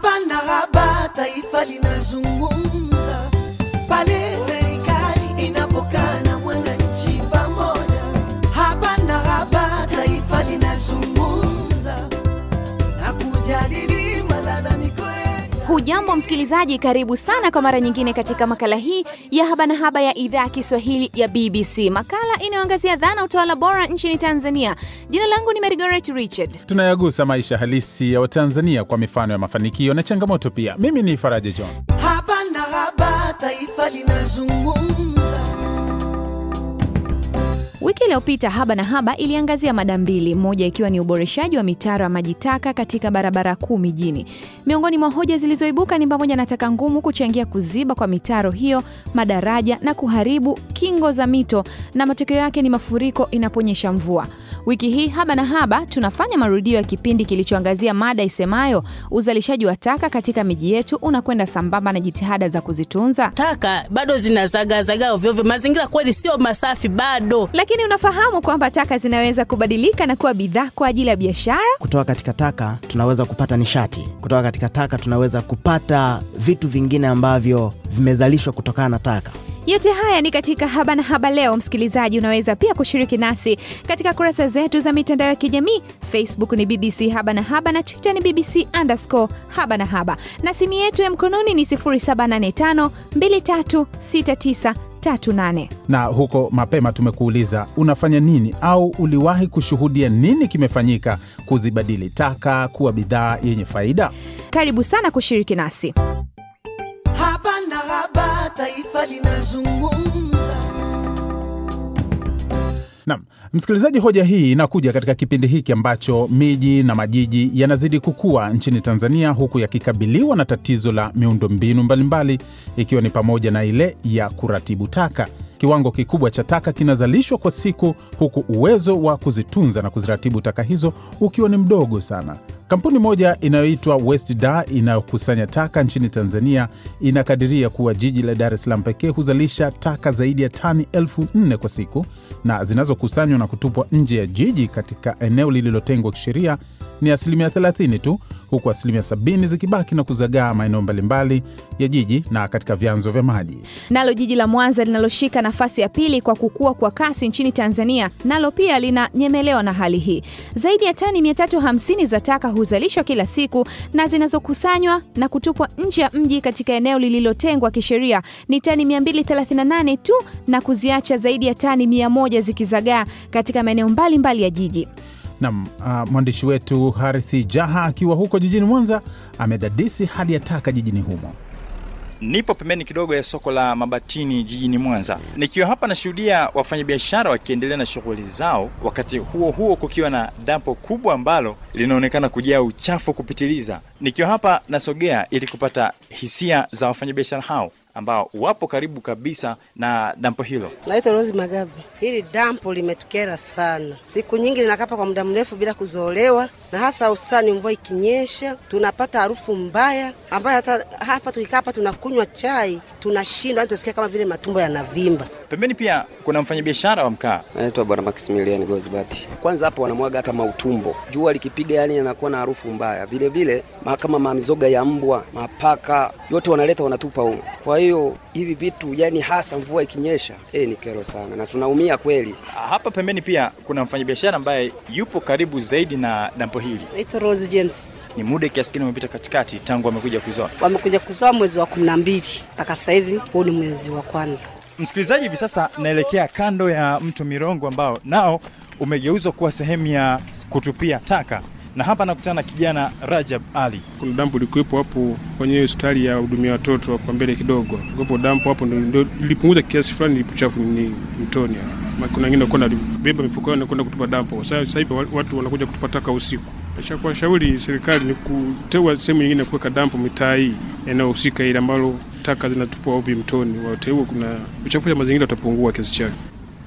Haba na haba taifa linazungumza, pale serikali inapokaa na mwananchi pamoja. Haba na haba taifa linazungumza na kujadili malalamiko. Hujambo msikilizaji, karibu sana kwa mara nyingine katika makala hii ya Haba na Haba ya idhaa ya Kiswahili ya BBC. Makala inayoangazia dhana utawala bora nchini Tanzania. Jina langu ni Margaret Richard. Tunayagusa maisha halisi ya Watanzania kwa mifano ya mafanikio na changamoto pia. Mimi ni Faraja John. Haba na haba taifa linazungumza. Wiki iliyopita Haba na Haba iliangazia mada mbili, moja ikiwa ni uboreshaji wa mitaro ya maji taka katika barabara kuu mijini. Miongoni mwa hoja zilizoibuka ni pamoja na taka ngumu kuchangia kuziba kwa mitaro hiyo, madaraja na kuharibu kingo za mito, na matokeo yake ni mafuriko inaponyesha mvua. Wiki hii Haba na Haba tunafanya marudio ya kipindi kilichoangazia mada isemayo uzalishaji wa taka katika miji yetu unakwenda sambamba na jitihada za kuzitunza. Taka bado zinazagazaga ovyo ovyo, mazingira kweli sio masafi bado. Lakini unafahamu kwamba taka zinaweza kubadilika na kuwa bidhaa kwa ajili ya biashara? Kutoka katika taka tunaweza kupata nishati. Kutoka katika taka tunaweza kupata vitu vingine ambavyo vimezalishwa kutokana na taka. Yote haya ni katika Haba na Haba leo. Msikilizaji, unaweza pia kushiriki nasi katika kurasa zetu za mitandao ya kijamii. Facebook ni BBC Haba na Haba na Twitter ni BBC_Haba na Haba. Na simu yetu ya mkononi ni 0785236938. Na huko mapema tumekuuliza unafanya nini au uliwahi kushuhudia nini kimefanyika kuzibadili taka kuwa bidhaa yenye faida? Karibu sana kushiriki nasi. Haba na haba taifa linazungumza. Naam, msikilizaji, hoja hii inakuja katika kipindi hiki ambacho miji na majiji yanazidi kukua nchini Tanzania, huku yakikabiliwa na tatizo la miundombinu mbalimbali, ikiwa ni pamoja na ile ya kuratibu taka. Kiwango kikubwa cha taka kinazalishwa kwa siku, huku uwezo wa kuzitunza na kuziratibu taka hizo ukiwa ni mdogo sana. Kampuni moja inayoitwa Westda inayokusanya taka nchini Tanzania inakadiria kuwa jiji la Dar es Salaam pekee huzalisha taka zaidi ya tani 4,000 kwa siku, na zinazokusanywa na kutupwa nje ya jiji katika eneo lililotengwa kisheria ni 30% tu, huku 70% zikibaki na kuzagaa maeneo mbalimbali ya jiji na katika vyanzo vya maji. Nalo jiji la Mwanza linaloshika nafasi ya pili kwa kukua kwa kasi nchini Tanzania, nalo pia linanyemelewa na hali hii. Zaidi ya tani 350 za taka huzalishwa kila siku, na zinazokusanywa na kutupwa nje ya mji katika eneo lililotengwa kisheria ni tani 238 tu, na kuziacha zaidi ya tani 100 zikizagaa katika maeneo mbalimbali ya jiji. Na mwandishi wetu Harithi Jaha akiwa huko jijini Mwanza amedadisi hali ya taka jijini humo. Nipo pembeni kidogo ya soko la Mabatini jijini Mwanza. Nikiwa hapa nashuhudia wafanyabiashara wakiendelea na shughuli zao, wakati huo huo kukiwa na dampo kubwa ambalo linaonekana kujaa uchafu kupitiliza. Nikiwa hapa nasogea ili kupata hisia za wafanyabiashara hao ambao wapo karibu kabisa na dampo hilo. Naitwa Rose Magabe. Hili dampo limetukera sana. Siku nyingi linakapa kwa muda mrefu bila kuzolewa, na hasa usani mvua ikinyesha tunapata harufu mbaya ambayo hata hapa tukikaa hapa tunakunywa chai tunashindwa, tunasikia kama vile matumbo yanavimba. Pembeni pia kuna mfanyabiashara wa mkaa. Naitwa Bwana Maximilian Gozibati. Kwanza hapo wanamwaga hata mautumbo. Jua likipiga yani yanakuwa na harufu mbaya. Vile vile kama mamizoga ya mbwa, mapaka, yote wanaleta wanatupa huko. Kwa hiyo hivi vitu yani hasa mvua ikinyesha ni kero sana na tunaumia kweli. Hapa pembeni pia kuna mfanyabiashara ambaye yupo karibu zaidi na dampo hili. Naitwa Rose James. Ni muda kiasi gani umepita katikati tangu wamekuja kuzoa? Wamekuja kuzoa mwezi wa 12 mpaka sasa hivi huu ni mwezi wa kwanza. Msikilizaji, hivi sasa naelekea kando ya mto Mirongo ambao nao umegeuzwa kuwa sehemu ya kutupia taka. Na hapa nakutana na kijana Rajab Ali. Kuna dampo likuwepo hapo kwenye hospitali ya hudumia watoto kwa mbele kidogo. Hapo dampo hapo ndio lilipunguza kiasi fulani uchafu ni mtoni. Kuna wengine wako beba mifuko yao kwenda kutupa dampo. Sasa hivi watu wanakuja kutupa taka usiku. Kwa shauri serikali ni kuteua sehemu nyingine kuweka dampo mitaa hii inayohusika ile ambalo taka zinatupwa ovyo mtoni. Wateue kuna uchafu wa mazingira utapungua kiasi chake.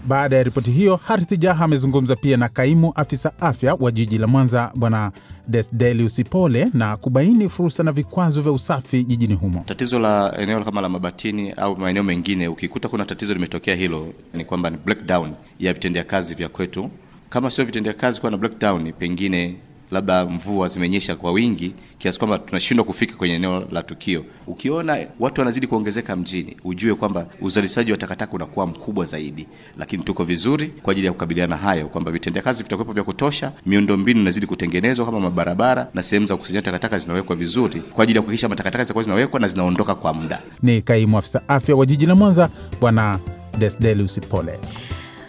Baada ya ripoti hiyo, Harithi Jaha amezungumza pia na kaimu afisa afya wa jiji la Mwanza Bwana Desdelius Pole na kubaini fursa na vikwazo vya usafi jijini humo. Tatizo la eneo kama la Mabatini au maeneo mengine, ukikuta kuna tatizo limetokea hilo, ni kwamba ni breakdown ya vitendea kazi vya kwetu. Kama sio vitendea kazi kwa na breakdown, pengine labda mvua zimenyesha kwa wingi kiasi kwamba tunashindwa kufika kwenye eneo la tukio. Ukiona watu wanazidi kuongezeka mjini, ujue kwamba uzalishaji wa takataka unakuwa mkubwa zaidi. Lakini tuko vizuri kwa ajili ya kukabiliana hayo, kwamba vitendea kazi vitakuwepo vya kutosha, miundombinu inazidi kutengenezwa kama mabarabara na sehemu za kukusanya takataka zinawekwa vizuri kwa ajili ya kuhakikisha matakataka zitakuwa zinawekwa na zinaondoka kwa muda. Ni kaimu afisa afya wa jiji la Mwanza, Bwana Desdeus Pole.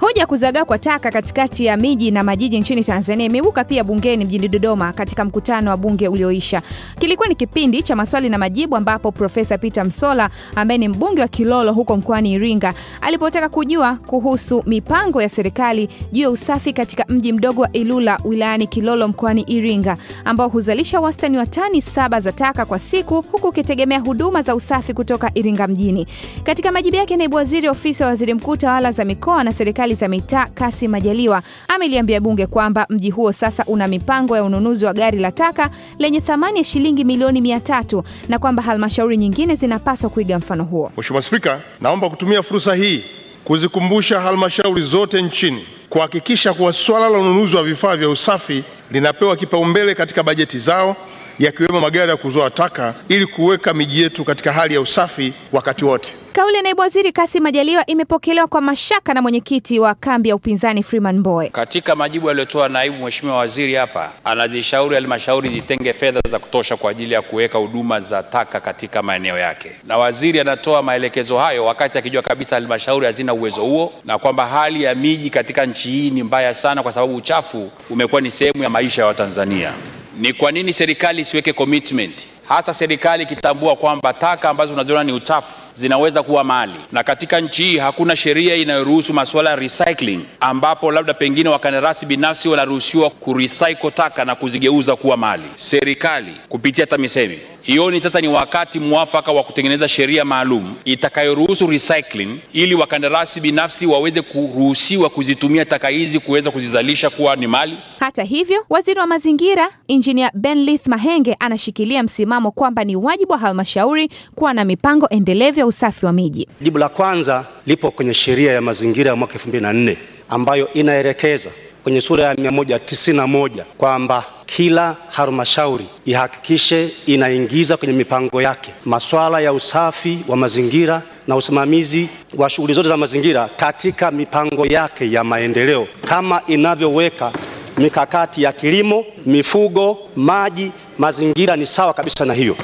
Hoja kuzagaa kwa taka katikati ya miji na majiji nchini Tanzania imeibuka pia bungeni mjini Dodoma katika mkutano wa bunge ulioisha. Kilikuwa ni kipindi cha maswali na majibu ambapo Profesa Peter Msola ambaye ni mbunge wa Kilolo huko mkoani Iringa alipotaka kujua kuhusu mipango ya serikali juu ya usafi katika mji mdogo wa Ilula wilayani Kilolo mkoani Iringa ambao huzalisha wastani wa tani 7 za taka kwa siku huku ukitegemea huduma za usafi kutoka Iringa mjini. Katika majibu yake, naibu waziri ofisi ya waziri mkuu tawala za mikoa na serikali za mitaa Kassim Majaliwa ameliambia bunge kwamba mji huo sasa una mipango ya ununuzi wa gari la taka lenye thamani ya shilingi milioni 300 na kwamba halmashauri nyingine zinapaswa kuiga mfano huo. Mheshimiwa Spika, naomba kutumia fursa hii kuzikumbusha halmashauri zote nchini kuhakikisha kuwa swala la ununuzi wa vifaa vya usafi linapewa kipaumbele katika bajeti zao, yakiwemo magari ya kuzoa taka ili kuweka miji yetu katika hali ya usafi wakati wote. Kauli ya naibu waziri Kassim Majaliwa imepokelewa kwa mashaka na mwenyekiti wa kambi ya upinzani Freeman Mbowe. Katika majibu aliyotoa naibu mheshimiwa waziri hapa, anazishauri halmashauri zitenge fedha za kutosha kwa ajili ya kuweka huduma za taka katika maeneo yake. Na waziri anatoa maelekezo hayo wakati akijua kabisa halmashauri hazina uwezo huo na kwamba hali ya miji katika nchi hii ni mbaya sana kwa sababu uchafu umekuwa ni sehemu ya maisha ya Watanzania. Ni kwa nini serikali isiweke commitment? Hasa serikali kitambua kwamba taka ambazo unaziona ni uchafu zinaweza kuwa mali. Na katika nchi hii hakuna sheria inayoruhusu masuala ya recycling ambapo labda pengine wakandarasi binafsi wanaruhusiwa kurecycle taka na kuzigeuza kuwa mali. Serikali kupitia TAMISEMI ioni sasa ni wakati mwafaka wa kutengeneza sheria maalum itakayoruhusu recycling ili wakandarasi binafsi waweze kuruhusiwa kuzitumia taka hizi kuweza kuzizalisha kuwa ni mali. Hata hivyo, waziri wa mazingira Engineer Benlith Mahenge anashikilia msimamo kwamba ni wajibu wa halmashauri kuwa na mipango endelevu ya usafi wa miji. Jibu la kwanza lipo kwenye sheria ya mazingira ya mwaka 2004 ambayo inaelekeza kwenye sura ya 191 kwamba kila halmashauri ihakikishe inaingiza kwenye mipango yake masuala ya usafi wa mazingira na usimamizi wa shughuli zote za mazingira katika mipango yake ya maendeleo kama inavyoweka mikakati ya kilimo, mifugo, maji, mazingira. Ni sawa kabisa na hiyo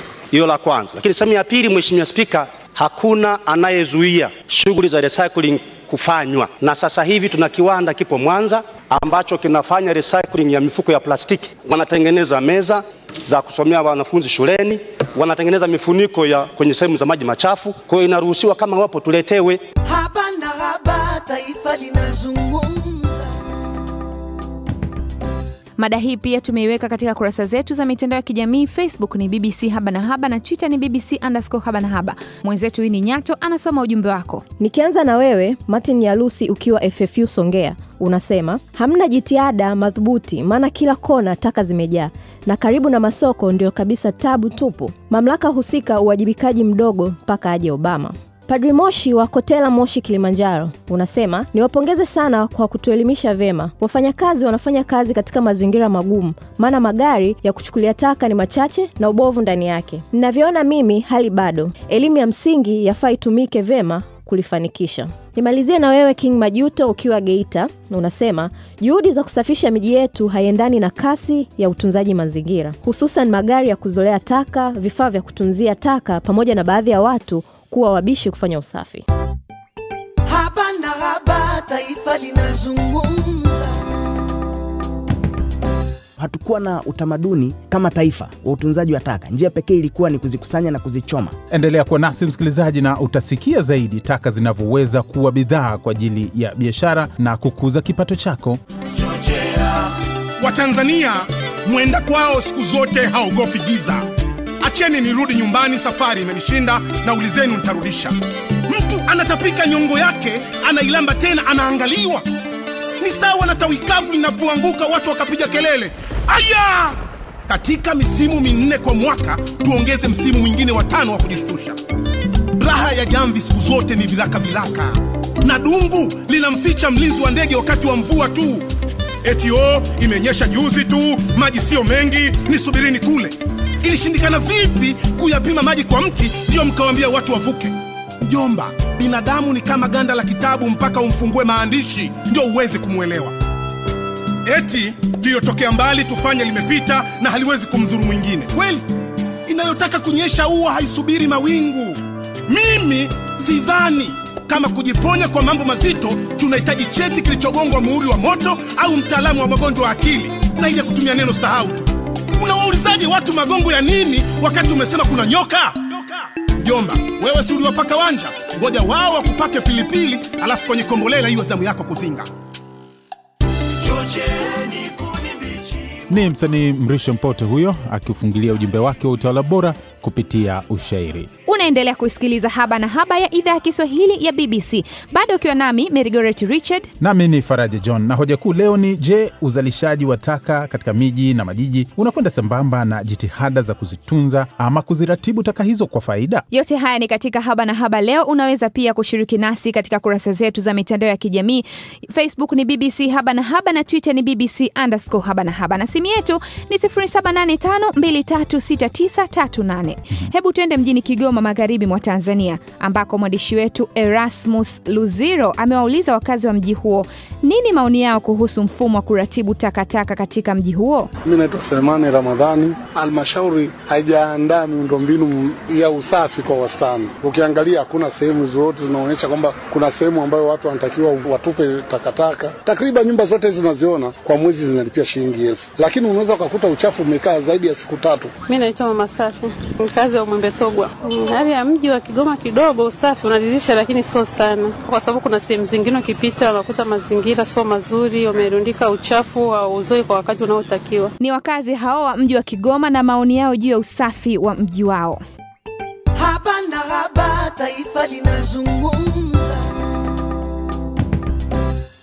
la kwanza. Lakini sehemu ya pili, Mheshimiwa Spika, hakuna anayezuia shughuli za recycling kufanywa. Na sasa hivi tuna kiwanda kipo Mwanza ambacho kinafanya recycling ya mifuko ya plastiki. Wanatengeneza meza za kusomea wanafunzi shuleni, wanatengeneza mifuniko ya kwenye sehemu za maji machafu. Kwa hiyo inaruhusiwa, kama wapo tuletewe. Haba na haba, taifa linazungumza. Mada hii pia tumeiweka katika kurasa zetu za mitandao ya kijamii. Facebook ni BBC Haba na Haba na Twitter ni BBC_Haba na Haba. Mwenzetu hii ni Nyato anasoma ujumbe wako. Nikianza na wewe Martin Yalusi ukiwa FFU Songea, unasema hamna jitihada madhubuti maana kila kona taka zimejaa na karibu na masoko ndio kabisa tabu tupu. Mamlaka husika uwajibikaji mdogo mpaka aje Obama. Padri Moshi wa Kotela Moshi Kilimanjaro unasema niwapongeze sana kwa kutuelimisha vema. Wafanyakazi wanafanya kazi katika mazingira magumu maana magari ya kuchukulia taka ni machache na ubovu ndani yake. Ninavyoona mimi hali bado. Elimu ya msingi yafaa itumike vema kulifanikisha. Nimalizie na wewe King Majuto ukiwa Geita, unasema juhudi za kusafisha miji yetu haiendani na kasi ya utunzaji mazingira, hususan magari ya kuzolea taka, vifaa vya kutunzia taka pamoja na baadhi ya watu kuwa wabishi kufanya usafi. Haba na haba, taifa linazungumza. Hatukuwa na utamaduni kama taifa wa utunzaji wa taka. Njia pekee ilikuwa ni kuzikusanya na kuzichoma. Endelea kuwa nasi msikilizaji, na utasikia zaidi taka zinavyoweza kuwa bidhaa kwa ajili ya biashara na kukuza kipato chako. Watanzania, mwenda kwao siku zote haogopi giza. Acheni nirudi nyumbani, safari imenishinda, na ulizeni nitarudisha. Mtu anatapika nyongo yake, anailamba tena anaangaliwa. Ni sawa na tawikavu linapoanguka watu wakapiga kelele. Aya! Katika misimu 4 kwa mwaka, tuongeze msimu mwingine wa 5 wa kujishtusha. Raha ya jamvi siku zote ni viraka. Na dungu linamficha mlinzi wa ndege wakati wa mvua tu. eti imenyesha juzi tu, maji sio mengi, nisubirini kule. Ilishindikana vipi kuyapima maji kwa mti ndio mkawaambia watu wavuke? Mjomba, binadamu ni kama ganda la kitabu, mpaka umfungue maandishi ndio uweze kumuelewa. Eti lilotokea mbali tufanye limepita na haliwezi kumdhuru mwingine. Kweli inayotaka kunyesha huwa haisubiri mawingu. Mimi sidhani kama kujiponya kwa mambo mazito tunahitaji cheti kilichogongwa muhuri wa moto au mtaalamu wa magonjwa ya akili zaidi ya kutumia neno sahau tu. Unawaulizaje watu magongo ya nini wakati umesema kuna nyoka? Mjomba, wewe si uliwapaka wanja, ngoja wao wakupake pilipili, alafu kwenye kombolela hiyo zamu yako kuzinga. Ni msanii Mrisho Mpote huyo akiufungilia ujumbe wake wa utawala bora kupitia ushairi. Unaendelea kusikiliza Haba na Haba ya idhaa ya Kiswahili ya BBC. Bado ukiwa nami Merigoret Richard. Nami ni Faraja John, na hoja kuu leo ni je, uzalishaji wa taka katika miji na majiji unakwenda sambamba na jitihada za kuzitunza ama kuziratibu taka hizo kwa faida? Yote haya ni katika Haba na Haba leo. Unaweza pia kushiriki nasi katika kurasa zetu za mitandao ya kijamii. Facebook ni BBC Haba na Haba na Twitter ni BBC_Haba na Haba, na simu yetu ni 0785236938. Hebu tuende mjini Kigoma, magharibi mwa Tanzania, ambako mwandishi wetu Erasmus Luziro amewauliza wakazi wa mji huo nini maoni yao kuhusu mfumo wa kuratibu takataka katika mji huo. Mimi naitwa Selemani Ramadhani. Halmashauri haijaandaa miundombinu ya usafi kwa wastani. Ukiangalia kuna sehemu zote zinaonyesha kwamba kuna sehemu ambayo watu wanatakiwa watupe takataka. Takriban nyumba zote hizo unaziona kwa mwezi zinalipia shilingi 1000. Lakini unaweza kukuta uchafu umekaa zaidi ya siku 3. Mimi naitwa Mama Safi, mkazi wa Mwembe Togwa. Hali ya mji wa Kigoma kidogo usafi unaridhisha, lakini sio sana, kwa sababu kuna sehemu zingine ukipita unakuta mazingira sio mazuri, wamerundika uchafu au uzoi kwa wakati unaotakiwa. Ni wakazi hao wa mji wa Kigoma na maoni yao juu ya usafi wa mji wao. Haba na Haba, taifa linazungumza.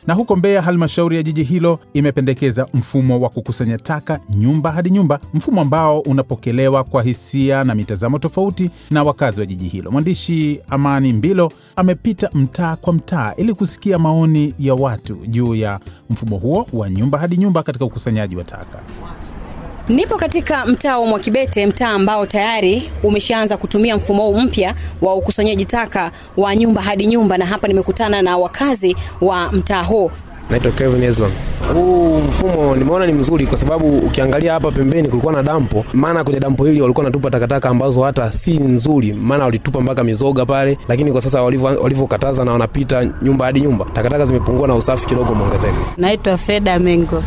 Na huko Mbeya, halmashauri ya jiji hilo imependekeza mfumo wa kukusanya taka nyumba hadi nyumba, mfumo ambao unapokelewa kwa hisia na mitazamo tofauti na wakazi wa jiji hilo. Mwandishi Amani Mbilo amepita mtaa kwa mtaa ili kusikia maoni ya watu juu ya mfumo huo wa nyumba hadi nyumba katika ukusanyaji wa taka. Nipo katika mtaa wa Mwakibete, mtaa ambao tayari umeshaanza kutumia mfumo mpya wa ukusanyaji taka wa nyumba hadi nyumba, na hapa nimekutana na wakazi wa mtaa huo. Naitwa Kevin Ezra. Huu mfumo nimeona ni mzuri kwa sababu ukiangalia hapa pembeni kulikuwa na dampo. Maana kwenye dampo hili walikuwa natupa takataka ambazo hata si nzuri, maana walitupa mpaka mizoga pale, lakini kwa sasa walivyokataza na wanapita nyumba hadi nyumba, takataka zimepungua na usafi kidogo umeongezeka. Naitwa Feda Mengo.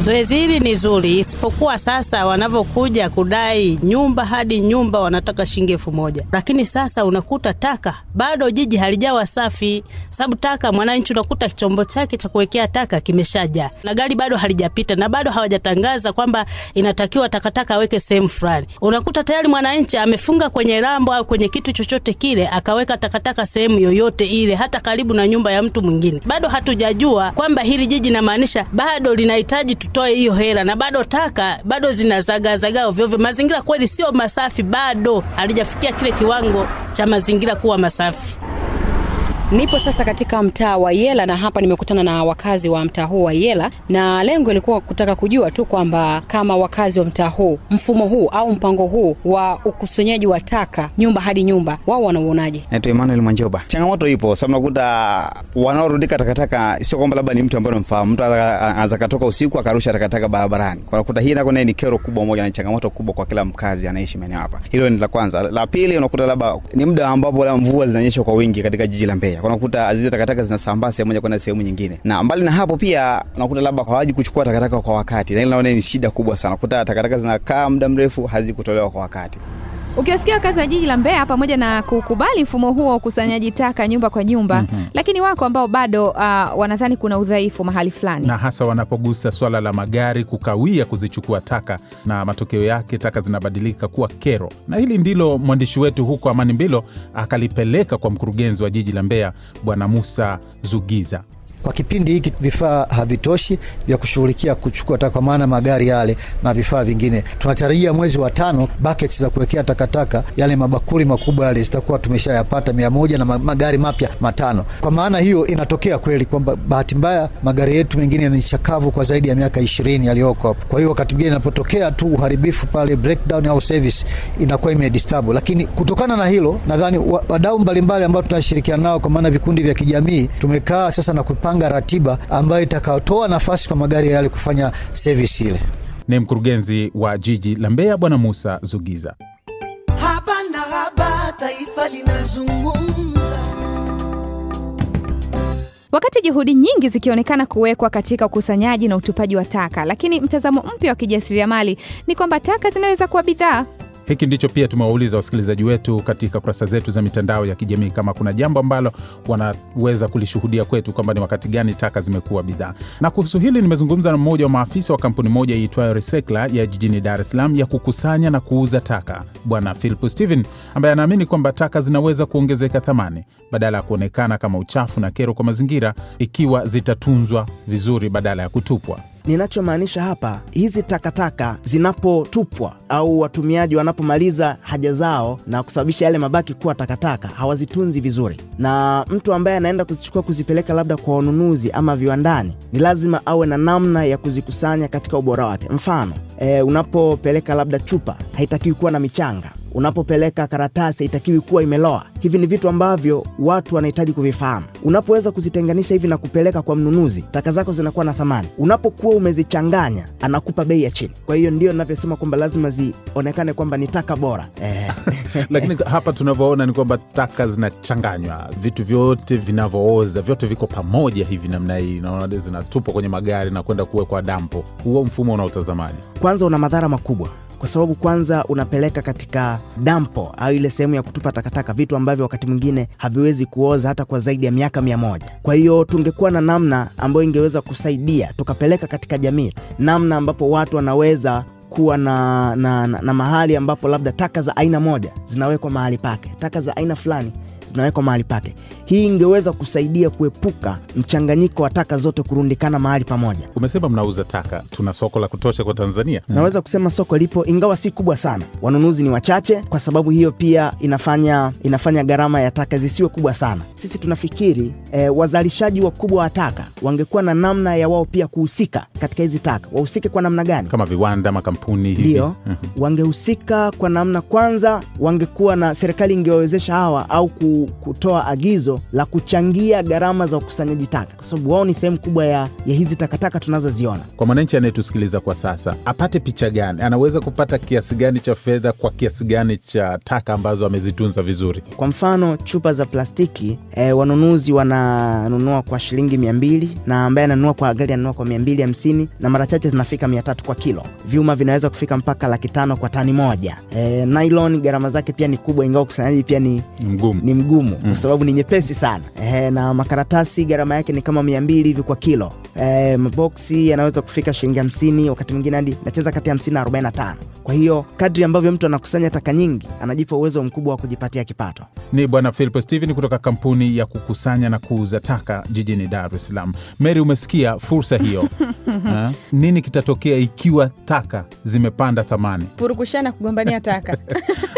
Zoezi hili ni zuri, isipokuwa sasa wanavyokuja kudai nyumba hadi nyumba wanataka shilingi 1000. Lakini sasa unakuta taka bado jiji halijawa safi, sababu taka mwananchi unakuta chombo chake cha kuwekea taka kimeshaja na gari bado halijapita, na bado hawajatangaza kwamba inatakiwa takataka aweke sehemu fulani. Unakuta tayari mwananchi amefunga kwenye rambo au kwenye kitu chochote kile akaweka takataka sehemu yoyote ile, hata karibu na nyumba ya mtu mwingine. Bado hatujajua kwamba hili jiji linamaanisha bado linahitaji tutoe hiyo hela, na bado taka bado zinazaga ovyo. Mazingira kweli sio masafi, bado halijafikia kile kiwango cha mazingira kuwa masafi. Nipo sasa katika mtaa wa Yela, na hapa nimekutana na wakazi wa mtaa huu wa Yela, na lengo lilikuwa kutaka kujua tu kwamba kama wakazi wa mtaa huu mfumo huu au mpango huu wa ukusanyaji wa taka nyumba hadi nyumba wao wanauonaje. Naitwa Emmanuel Manjoba. Changamoto ipo sababu unakuta wanaorudika takataka sio kwamba labda ni mtu ambaye unamfahamu. Mtu anaweza katoka usiku akarusha takataka barabarani. Kwa unakuta hii inakuwa ni kero kubwa moja, na changamoto kubwa kwa kila mkazi anaishi maeneo hapa. Hilo ni la kwanza. La pili, unakuta labda ni muda ambapo mvua zinanyesha kwa wingi katika jiji la Mbeya. Unakuta zile takataka zinasambaa sehemu moja kwenda sehemu nyingine. Na mbali na hapo pia unakuta labda hawaji kuchukua takataka kwa wakati. Na hilo naona ni shida kubwa sana. Unakuta takataka zinakaa muda mrefu hazikutolewa kwa wakati. Ukiwasikia wakazi wa jiji la Mbeya pamoja na kukubali mfumo huo wa ukusanyaji taka nyumba kwa nyumba, lakini wako ambao bado wanadhani kuna udhaifu mahali fulani. Na hasa wanapogusa swala la magari kukawia kuzichukua taka, na matokeo yake taka zinabadilika kuwa kero. Na hili ndilo mwandishi wetu huko Amani Mbilo akalipeleka kwa mkurugenzi wa jiji la Mbeya, Bwana Musa Zugiza. kwa kipindi hiki vifaa havitoshi vya kushughulikia kuchukua taka, kwa maana magari yale na vifaa vingine. Tunatarajia mwezi wa 5 buckets za kuwekea takataka, yale mabakuli makubwa yale, zitakuwa tumeshayapata 100 na magari mapya 5. Kwa maana hiyo inatokea kweli kwamba bahati mbaya magari yetu mengine ni chakavu kwa zaidi ya miaka 20 yaliyoko hapo. Kwa hiyo wakati mwingine inapotokea tu uharibifu pale, breakdown au service, inakuwa imedisturb. Lakini kutokana na hilo, nadhani wadau mbalimbali ambao tunashirikiana nao, kwa maana vikundi vya kijamii, tumekaa sasa na kupanga ratiba ambayo itakayotoa nafasi kwa magari yale kufanya service ile. Ni mkurugenzi wa jiji la Mbeya Bwana Musa Zugiza. Haba na haba, taifa linazungumza. Wakati juhudi nyingi zikionekana kuwekwa katika ukusanyaji na utupaji wa taka, lakini mtazamo mpya wa kijasiriamali ni kwamba taka zinaweza kuwa bidhaa. Hiki ndicho pia tumewauliza wasikilizaji wetu katika kurasa zetu za mitandao ya kijamii, kama kuna jambo ambalo wanaweza kulishuhudia kwetu kwamba ni wakati gani taka zimekuwa bidhaa. Na kuhusu hili nimezungumza na mmoja wa maafisa wa kampuni moja iitwayo Recycler ya jijini Dar es Salaam ya kukusanya na kuuza taka, Bwana Philip Steven, ambaye anaamini kwamba taka zinaweza kuongezeka thamani badala ya kuonekana kama uchafu na kero kwa mazingira ikiwa zitatunzwa vizuri badala ya kutupwa. Ninachomaanisha hapa, hizi takataka zinapotupwa au watumiaji wanapomaliza haja zao na kusababisha yale mabaki kuwa takataka, hawazitunzi vizuri. Na mtu ambaye anaenda kuzichukua kuzipeleka labda kwa wanunuzi ama viwandani, ni lazima awe na namna ya kuzikusanya katika ubora wake. Mfano, unapopeleka labda chupa, haitakiwi kuwa na michanga. Unapopeleka karatasi, haitakiwi kuwa imeloa. Hivi ni vitu ambavyo watu wanahitaji kuvifahamu. Unapoweza kuzitenganisha hivi na kupeleka kwa mnunuzi, taka zako zinakuwa na thamani. Unapokuwa umezichanganya, anakupa bei ya chini. Kwa hiyo ndio ninavyosema kwamba lazima zionekane kwamba ni taka bora. Lakini hapa tunavyoona ni kwamba taka zinachanganywa, vitu vyote vinavyooza, vyote viko pamoja hivi namna hii, na zinatupwa kwenye magari na kwenda kuwekwa dampo. Huo mfumo unaotazamaji, kwanza una madhara makubwa. Kwa sababu kwanza unapeleka katika dampo au ile sehemu ya kutupa takataka vitu ambavyo wakati mwingine haviwezi kuoza hata kwa zaidi ya miaka 100. Kwa hiyo tungekuwa na namna ambayo ingeweza tukapeleka katika jamii, namna ambapo watu wanaweza kuwa na mahali ambapo labda taka za aina moja zinawekwa mahali pake, taka za aina fulani zinawekwa mahali pake. Hii ingeweza kusaidia kuepuka mchanganyiko wa taka zote kurundikana mahali pamoja. Umesema mnauza taka, tuna soko la kutosha kwa Tanzania? Naweza kusema soko lipo, ingawa si kubwa sana. Wanunuzi ni wachache, kwa sababu hiyo pia inafanya gharama ya taka zisiwe kubwa sana. Sisi tunafikiri wazalishaji wakubwa wa taka wangekuwa na namna ya wao pia kuhusika katika hizi taka. Wahusike kwa namna gani? Kama viwanda, makampuni hivi. Ndio, wangehusika kwa namna, kwanza wangekuwa na serikali ingewawezesha hawa au kutoa agizo la kuchangia gharama za ukusanyaji taka, kwa sababu wao ni sehemu kubwa ya hizi takataka tunazoziona. Kwa mwananchi anayetusikiliza kwa sasa, apate picha gani? Anaweza kupata kiasi gani cha fedha kwa kiasi gani cha taka ambazo amezitunza vizuri? Kwa mfano, chupa za plastiki, wanunuzi wananunua kwa shilingi 200, na ambaye ananunua kwa gari ananunua kwa 250, na mara chache zinafika 300 kwa kilo. Vyuma vinaweza kufika mpaka 500 kwa tani moja. Nylon gharama zake pia ni kubwa, ingawa ukusanyaji pia ni mgumu kwa sababu ni nyepesi sana. Na makaratasi gharama yake ni kama 200 hivi kwa kilo. Maboksi yanaweza kufika shilingi 50, wakati mwingine hadi nacheza kati ya 50 na 45. Kwa hiyo kadri ambavyo mtu anakusanya taka nyingi, anajipa uwezo mkubwa wa kujipatia kipato. Ni Bwana Philip Steven kutoka kampuni ya kukusanya na kuuza taka jijini Dar es Salaam. Mary, umesikia fursa hiyo? Nini kitatokea ikiwa taka zimepanda thamani? Purukushana kugombania taka.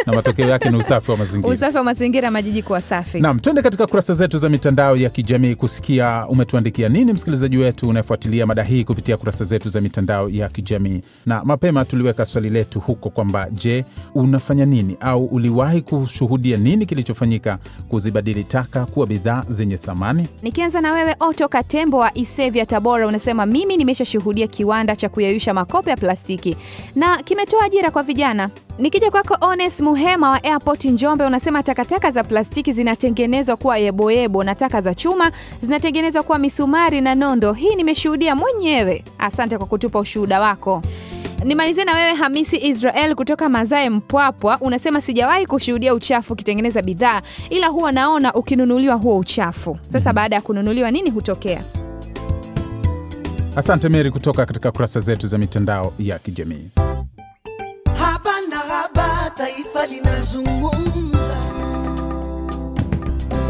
Na matokeo yake ni usafi wa mazingira. Usafi wa mazingira, majiji kuwa safi. Naam, twende katika kurasa zetu za mitandao ya kijamii kusikia umetuandikia nini msikilizaji wetu unayefuatilia mada hii kupitia kurasa zetu za mitandao ya kijamii. Na mapema tuliweka swali letu huko kwamba je, unafanya nini au uliwahi kushuhudia nini kilichofanyika kuzibadili taka kuwa bidhaa zenye thamani? Nikianza na wewe Otto Katembo wa Isevia Tabora, unasema mimi nimeshashuhudia kiwanda cha kuyeyusha makopo ya plastiki na kimetoa ajira kwa vijana. Nikija kwako Ones Muhema wa Airport Njombe, unasema takataka za plastiki zinatengenezwa kuwa yeboyebo na taka za chuma zinatengenezwa kuwa misumari na nondo. Hii nimeshuhudia mwenyewe. Asante kwa kutupa ushuhuda wako. Nimalize na wewe Hamisi Israel kutoka Mazae Mpwapwa, unasema sijawahi kushuhudia uchafu kitengeneza bidhaa, ila huwa naona ukinunuliwa huo uchafu. Sasa baada ya kununuliwa nini hutokea? Asante Mary kutoka katika kurasa zetu za mitandao ya kijamii. Haba na haba, taifa linazungumza.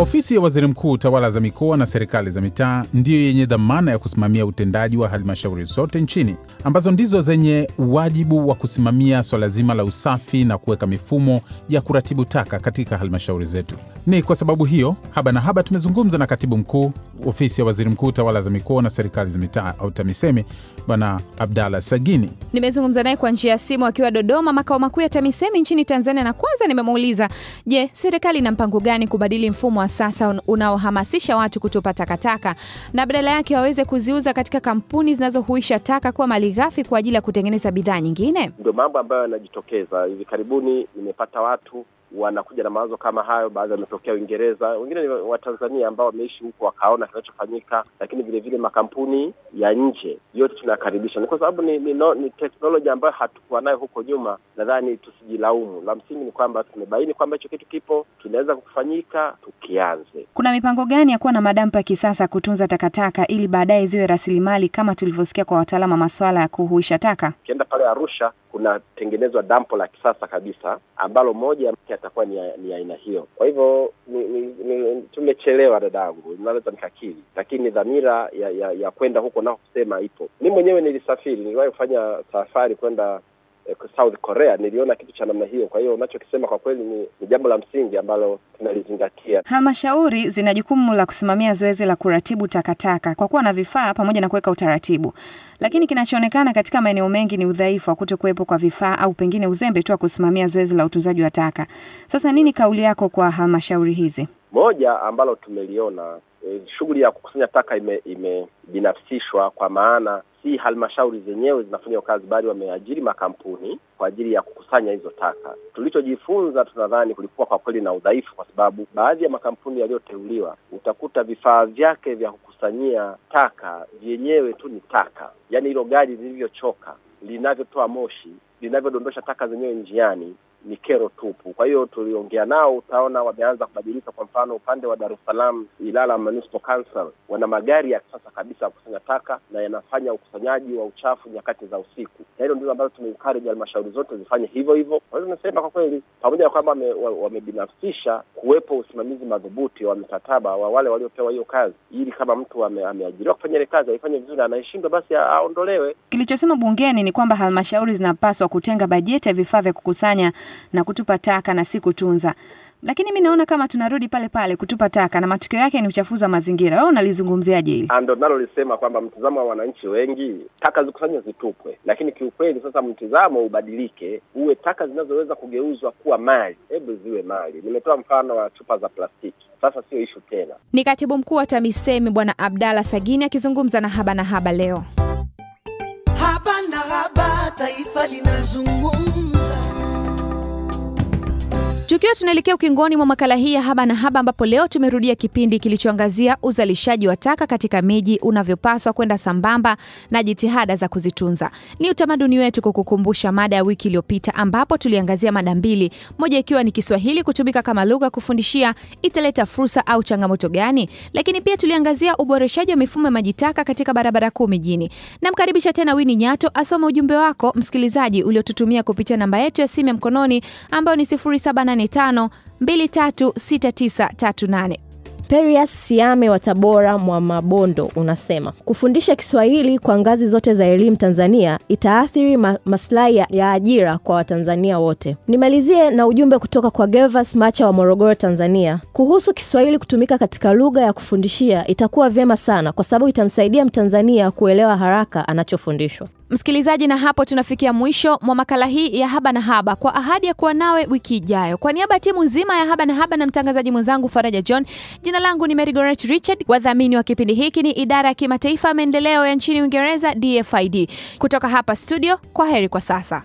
Ofisi ya Waziri Mkuu, Tawala za Mikoa na Serikali za Mitaa ndiyo yenye dhamana ya kusimamia utendaji wa halmashauri zote nchini, ambazo ndizo zenye wajibu wa kusimamia swala zima la usafi na kuweka mifumo ya kuratibu taka katika halmashauri zetu. Ni kwa sababu hiyo, Haba na Haba tumezungumza na Katibu Mkuu, Ofisi ya Waziri Mkuu, Tawala za Mikoa na Serikali za Mitaa au TAMISEMI, Bwana Abdalla Sagini. Nimezungumza naye kwa njia ya simu akiwa Dodoma, makao makuu ya TAMISEMI nchini Tanzania, na kwanza nimemuuliza, je, serikali ina mpango gani kubadili mfumo wa sasa unaohamasisha watu kutupa takataka na badala yake waweze kuziuza katika kampuni zinazohuisha taka kuwa malighafi kwa ajili ya kutengeneza bidhaa nyingine? Ndio mambo ambayo yanajitokeza. Hivi karibuni nimepata watu wanakuja na mawazo kama hayo. Baadhi wametokea Uingereza, wengine ni wa Tanzania ambao wameishi huko wakaona kinachofanyika, lakini vile vile makampuni ya nje yote tunakaribisha. Ni kwa sababu ni teknolojia ambayo hatukuwa nayo huko nyuma. Nadhani tusijilaumu. La msingi ni kwamba tumebaini kwamba hicho kitu kipo, kinaweza kufanyika, tukianze. Kuna mipango gani ya kuwa na madampo ya kisasa kutunza takataka ili baadaye ziwe rasilimali kama tulivyosikia kwa wataalamu wa masuala ya kuhuisha taka? Kienda pale Arusha kuna tengenezwa dampo la kisasa kabisa ambalo moja atakuwa ni aina hiyo. Kwa hivyo tumechelewa dadangu, naweza nikakiri, lakini dhamira ya kwenda huko na kusema ipo. Mimi mwenyewe nilisafiri, niliwahi kufanya safari kwenda South Korea, niliona kitu cha namna hiyo. Kwa hiyo unachokisema kwa kweli ni jambo la msingi ambalo tunalizingatia. Halmashauri zina jukumu la kusimamia zoezi la kuratibu takataka kwa kuwa na vifaa pamoja na kuweka utaratibu. Lakini kinachoonekana katika maeneo mengi ni udhaifu wa kutokuwepo kwa vifaa au pengine uzembe tu wa kusimamia zoezi la utunzaji wa taka. Sasa nini kauli yako kwa halmashauri hizi? Moja ambalo tumeliona, shughuli ya kukusanya taka imebinafsishwa, kwa maana si halmashauri zenyewe zinafanya kazi, bali wameajiri makampuni kwa ajili ya kukusanya hizo taka. Tulichojifunza, tunadhani kulikuwa kwa kweli na udhaifu, kwa sababu baadhi ya makampuni yaliyoteuliwa utakuta vifaa vyake vya kukusanyia taka vyenyewe tu ni taka. Yaani hilo gari lilivyochoka, linavyotoa moshi, linavyodondosha taka zenyewe njiani, ni kero tupu. Kwa hiyo tuliongea nao, utaona wameanza kubadilika. Kwa mfano upande wa Dar es Salaam, Ilala Municipal Council wana magari ya kisasa kabisa ya kukusanya taka na yanafanya ukusanyaji wa uchafu nyakati za usiku. Na hilo ndilo ambalo tumeencourage halmashauri zote zifanye hivyo hivyo. Kwa hiyo tunasema kwa kweli, pamoja na kwamba wamebinafsisha, kuwepo usimamizi madhubuti wa mikataba wa wale waliopewa hiyo kazi, ili kama mtu ameajiriwa kufanya ile kazi aifanye vizuri, anayeshindwa basi aondolewe. Kilichosema bungeni ni kwamba halmashauri zinapaswa kutenga bajeti ya vifaa vya kukusanya na kutupa taka na si kutunza. Lakini mimi naona kama tunarudi pale pale kutupa taka na matokeo yake ni uchafuzi wa mazingira. Wewe unalizungumziaje hili? Ndio nalolisema kwamba mtazamo wa wananchi wengi, taka zikusanywe zitupwe. Lakini kiukweli sasa mtazamo ubadilike, uwe taka zinazoweza kugeuzwa kuwa mali. Hebu ziwe mali. Nimetoa mfano wa chupa za plastiki. Sasa sio issue tena. Ni Katibu Mkuu wa TAMISEMI Bwana Abdalla Sagini akizungumza na Haba na Haba leo. Haba na Haba, taifa linazungumza. Tukiwa tunaelekea ukingoni mwa makala hii ya Haba na Haba, ambapo leo tumerudia kipindi kilichoangazia uzalishaji wa taka katika miji unavyopaswa kwenda sambamba na jitihada za kuzitunza. Ni utamaduni wetu kukukumbusha mada ya wiki iliyopita, ambapo tuliangazia mada mbili, moja ikiwa ni Kiswahili kutumika kama lugha kufundishia italeta fursa au changamoto gani, lakini pia tuliangazia uboreshaji wa mifumo ya maji taka katika barabara kuu mijini. Namkaribisha tena Winnie Nyato asome ujumbe wako msikilizaji uliotutumia kupitia namba yetu ya simu ya mkononi ambayo ni 0785236938. Perias Siame wa Tabora mwa Mabondo unasema, kufundisha Kiswahili kwa ngazi zote za elimu Tanzania itaathiri maslahi ya ajira kwa Watanzania wote. Nimalizie na ujumbe kutoka kwa Gervas Macha wa Morogoro, Tanzania. Kuhusu Kiswahili kutumika katika lugha ya kufundishia itakuwa vyema sana, kwa sababu itamsaidia Mtanzania kuelewa haraka anachofundishwa. Msikilizaji, na hapo tunafikia mwisho mwa makala hii ya Haba na Haba, kwa ahadi ya kuwa nawe wiki ijayo. Kwa niaba ya timu nzima ya Haba na Haba na mtangazaji mwenzangu Faraja John, jina langu ni Mary Goret Richard. Wadhamini wa kipindi hiki ni Idara ya Kimataifa ya Maendeleo ya nchini Uingereza, DFID. Kutoka hapa studio, kwa heri kwa sasa.